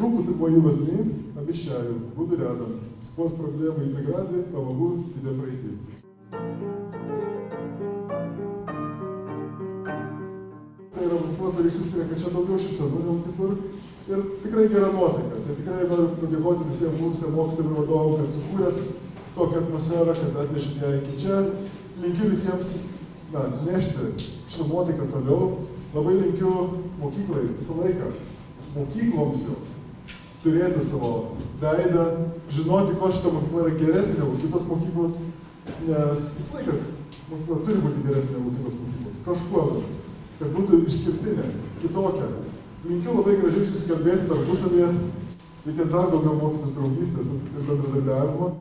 Групу мою возьми, обещаю, буду рядом. Сквозь проблемы и преграды помогу тебе пройти. Tai yra mokykla, kuri išsiskiria, kad čia daugiau šypsenų negu kitur. Ir tikrai gera nuotaika. Tai tikrai noriu padėkoti visiems mokytojų ir vadovų, kad sukūrėt tokią atmosferą, kad atnešėt ją iki čia. Linkiu visiems nešti šitą nuotaiką toliau. Labai linkiu mokyklai visą laiką, mokykloms jau, turėti savo veidą, žinoti, ko šita mokykla yra geresnė negu kitos mokyklos, nes visą laiką mokykla turi būti geresnė negu kitos mokyklos, kažkuo, kad būtų išskirtinė, kitokia. Linkiu labai gražiai susikalbėti tarpusavyje, reikės dar daugiau mokytis draugystės ir bendradarbiavimo.